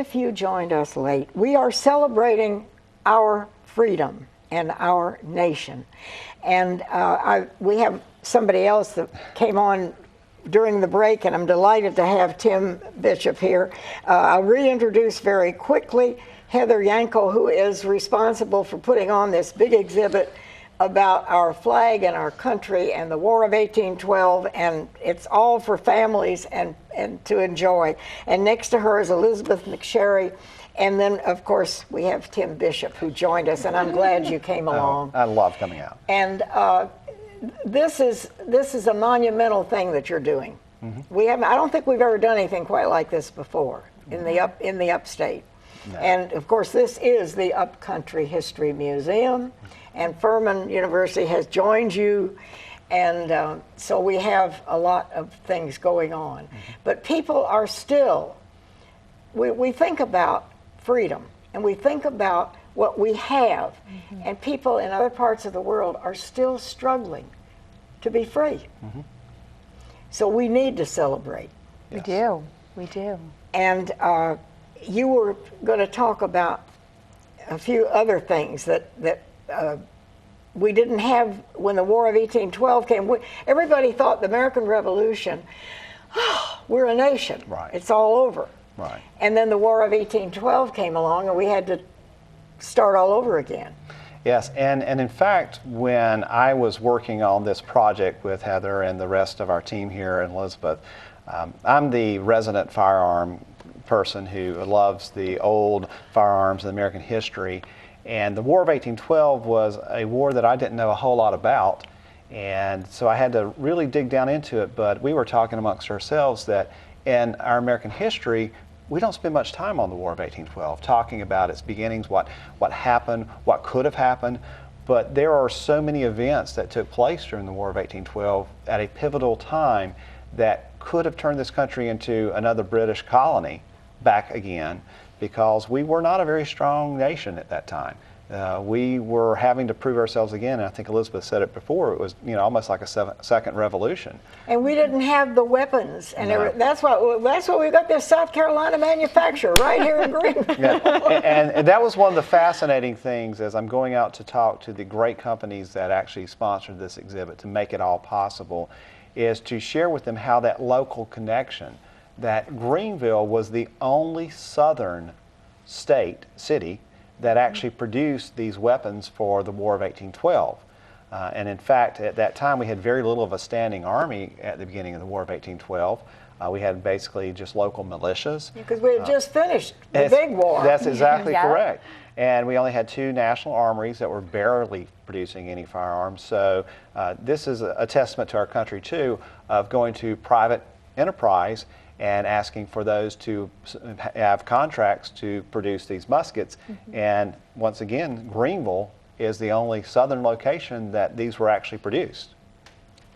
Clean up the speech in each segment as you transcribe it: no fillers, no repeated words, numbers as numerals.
if you joined us late, we are celebrating our freedom and our nation. And we have somebody else that came on during the break, and I'm delighted to have Tim Bishop here. I'll reintroduce very quickly Heather Yanco, who is responsible for putting on this big exhibit about our flag and our country and the War of 1812, and it's all for families and to enjoy. And next to her is Elizabeth McSherry, and then of course we have Tim Bishop, who joined us, and I'm glad you came along. I love coming out. And this is a monumental thing that you're doing. Mm-hmm. I don't think we've ever done anything quite like this before in the upstate. No. And of course, this is the Upcountry History Museum, and Furman University has joined you, and so we have a lot of things going on. Mm-hmm. But people are still, we think about freedom, and we think about what we have, mm-hmm. and people in other parts of the world are still struggling to be free. Mm-hmm. So we need to celebrate. Yes. We do. And you were going to talk about a few other things that we didn't have when the War of 1812 came. Everybody thought the American Revolution, we're a nation. Right. It's all over. Right. And then the War of 1812 came along, and we had to start all over again. Yes, and in fact, when I was working on this project with Heather and the rest of our team here and Elizabeth, I'm the resident firearm person who loves the old firearms and American history. And the War of 1812 was a war that I didn't know a whole lot about. And so I had to really dig down into it. But we were talking amongst ourselves that in our American history, we don't spend much time on the War of 1812, talking about its beginnings, what happened, what could have happened. But there are so many events that took place during the War of 1812 at a pivotal time that could have turned this country into another British colony back again, because we were not a very strong nation at that time. We were having to prove ourselves again, and I think Elizabeth said it before, it was almost like a second revolution. And we didn't have the weapons, and No. that's why we got this South Carolina manufacturer right here in Greenville. Yeah. And that was one of the fascinating things as I'm going out to talk to the great companies that actually sponsored this exhibit to make it all possible, is to share with them how that local connection, that Greenville was the only southern city that actually produced these weapons for the War of 1812. And in fact, at that time, we had very little of a standing army at the beginning of the War of 1812. We had basically just local militias. Because we had just finished the big war. That's exactly Yeah. correct. And we only had 2 national armories that were barely producing any firearms. So this is a testament to our country, too, of going to private enterprise and asking for those to have contracts to produce these muskets. Mm-hmm. And once again, Greenville is the only southern location that these were actually produced.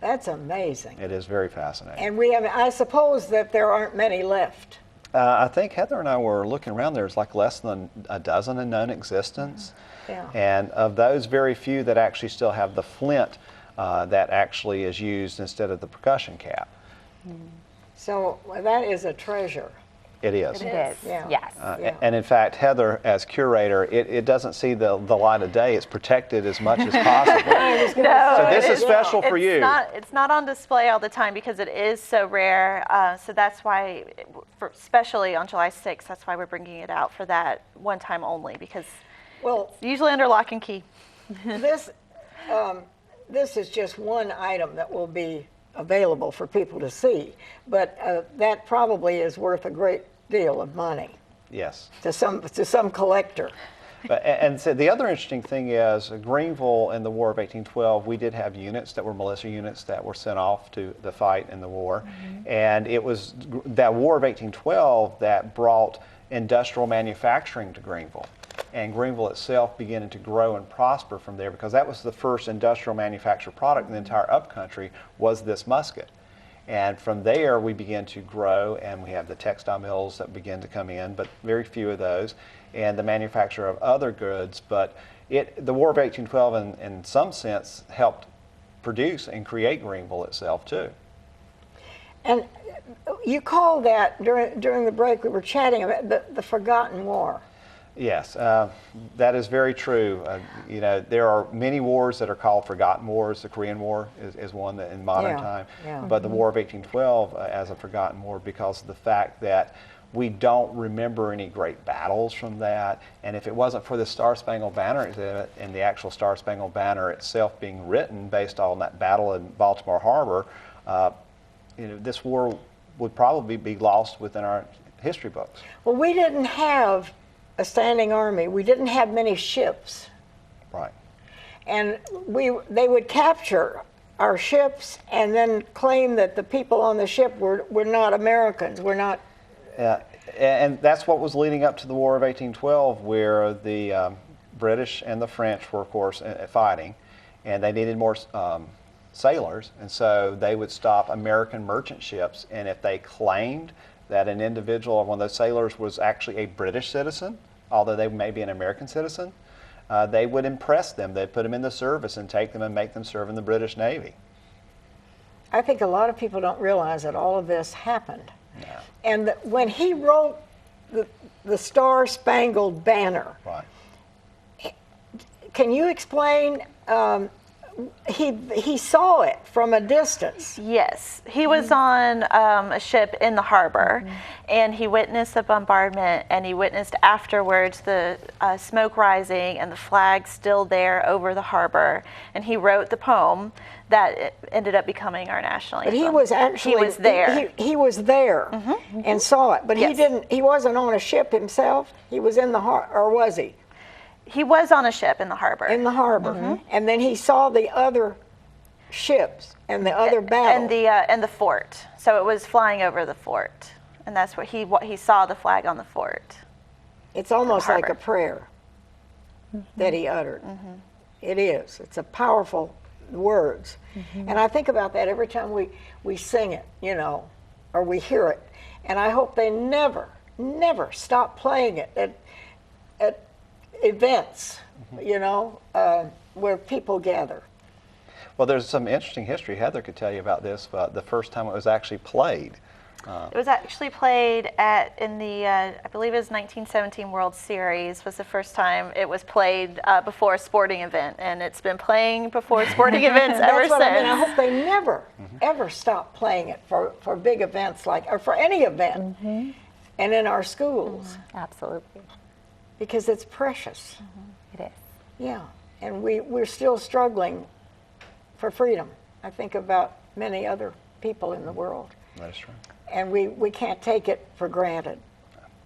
That's amazing. It is very fascinating. And I suppose that there aren't many left. I think Heather and I were looking around, there's like less than a dozen in known existence. Yeah. And of those, very few that actually still have the flint that actually is used instead of the percussion cap. Mm. So that is a treasure. It is. It is, Yeah. yes. Yeah. And in fact, Heather, as curator, it doesn't see the light of day. It's protected as much as possible. So this is special for you. It's not on display all the time because it is so rare. So that's why, especially on July 6th, that's why we're bringing it out for that one time only, because it's usually under lock and key. This is just one item that will be available for people to see, but that probably is worth a great deal of money. Yes. To some collector. And so the other interesting thing is Greenville in the War of 1812, we did have units that were militia units that were sent off to the fight in the war. Mm-hmm. And it was that War of 1812 that brought industrial manufacturing to Greenville. And Greenville itself beginning to grow and prosper from there, because that was the first industrial manufactured product in the entire upcountry was this musket. And from there we began to grow, and we have the textile mills that begin to come in, but very few of those, and the manufacture of other goods. But the War of 1812 in some sense helped produce and create Greenville itself too. And you called that, during the break, we were chatting about the forgotten war. Yes, that is very true. You know, there are many wars that are called forgotten wars. The Korean War is one that in modern time, but the War of 1812 as a forgotten war because of the fact that we don't remember any great battles from that. And if it wasn't for the Star-Spangled Banner exhibit and the actual Star-Spangled Banner itself being written based on that battle in Baltimore Harbor, you know, this war would probably be lost within our history books. Well, we didn't have a standing army. We didn't have many ships. Right. And they would capture our ships and then claim that the people on the ship were not Americans, were not. Yeah, and that's what was leading up to the War of 1812, where the British and the French were, of course, fighting, and they needed more sailors, and so they would stop American merchant ships, and if they claimed that an individual or one of those sailors was actually a British citizen, although they may be an American citizen, they would impress them. They'd put them in the service and take them and make them serve in the British Navy. I think a lot of people don't realize that all of this happened. No. And when he wrote the Star-Spangled Banner, Right. can you explain? He saw it from a distance. Yes, he was on a ship in the harbor, and he witnessed the bombardment, and he witnessed afterwards the smoke rising and the flag still there over the harbor, and he wrote the poem that ended up becoming our national anthem. But he was actually he was there. He was there and saw it. But Yes. He wasn't on a ship himself. He was in the harbor, or was he? He was on a ship in the harbor. In the harbor, and then he saw the other ships and the other battle. And the fort. So it was flying over the fort, and that's what he saw, the flag on the fort. It's almost like a harbor. prayer that he uttered. It is. It's a powerful words, and I think about that every time we sing it, you know, or we hear it, and I hope they never stop playing it at events, you know, where people gather. Well, there's some interesting history. Heather could tell you about this, but the first time it was actually played. It was actually played in the, I believe it was 1917 World Series was the first time it was played before a sporting event, and it's been playing before sporting events ever That's what since. I mean. I hope they never, ever stop playing it for big events or for any event, and in our schools. Absolutely. Because it's precious. It is. Yeah, and we're still struggling for freedom. I think about many other people in the world. That's true. And we can't take it for granted.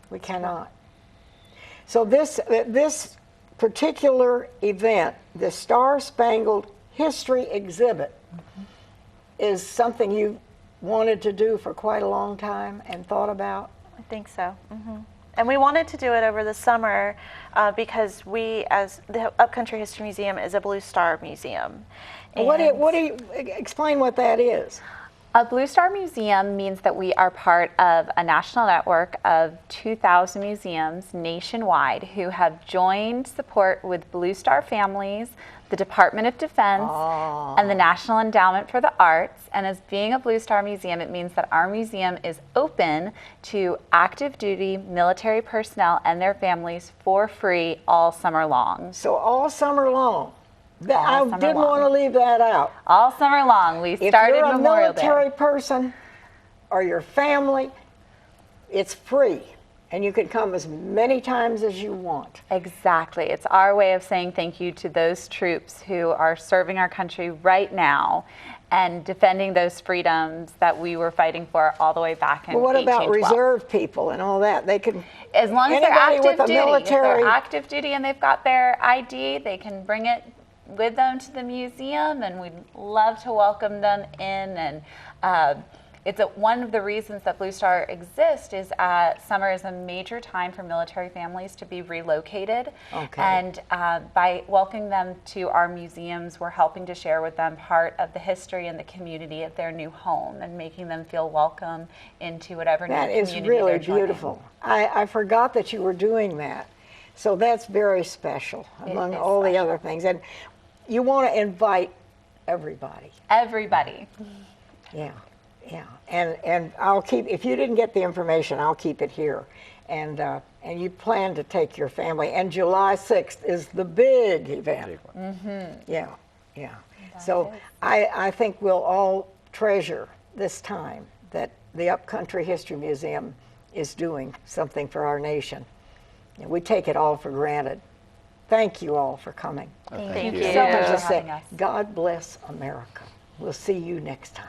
We cannot. So this particular event, the Star-Spangled History exhibit, is something you wanted to do for quite a long time and thought about? I think so. And we wanted to do it over the summer because we, as the Upcountry History Museum, is a Blue Star Museum. What do you explain what that is? A Blue Star Museum means that we are part of a national network of 2,000 museums nationwide who have joined support with Blue Star families, the Department of Defense, and the National Endowment for the Arts. And as being a Blue Star Museum, it means that our museum is open to active duty military personnel and their families for free all summer long. So all summer long. I didn't want to leave that out. All summer long. We started if you're a Memorial Day. military person or your family, it's free. And you can come as many times as you want. Exactly. It's our way of saying thank you to those troops who are serving our country right now and defending those freedoms that we were fighting for all the way back in 1812. What about reserve people and all that? They can, as long as they're anybody active with a duty. military, if they're active duty and they've got their ID, they can bring it with them to the museum, and we'd love to welcome them in. And it's one of the reasons that Blue Star exists is summer is a major time for military families to be relocated. Okay. And by welcoming them to our museums, we're helping to share with them part of the history and the community of their new home and making them feel welcome into whatever new community that is really they're joining. beautiful. I forgot that you were doing that. So that's very special among all the other things. And you want to invite everybody. Everybody. Yeah. Yeah, and I'll keep, if you didn't get the information, I'll keep it here. And you plan to take your family, and July 6th is the big event. Yeah, yeah. So I think we'll all treasure this time that the Upcountry History Museum is doing something for our nation. We take it all for granted. Thank you all for coming. Thank you So much for to say. having us. God bless America. We'll see you next time.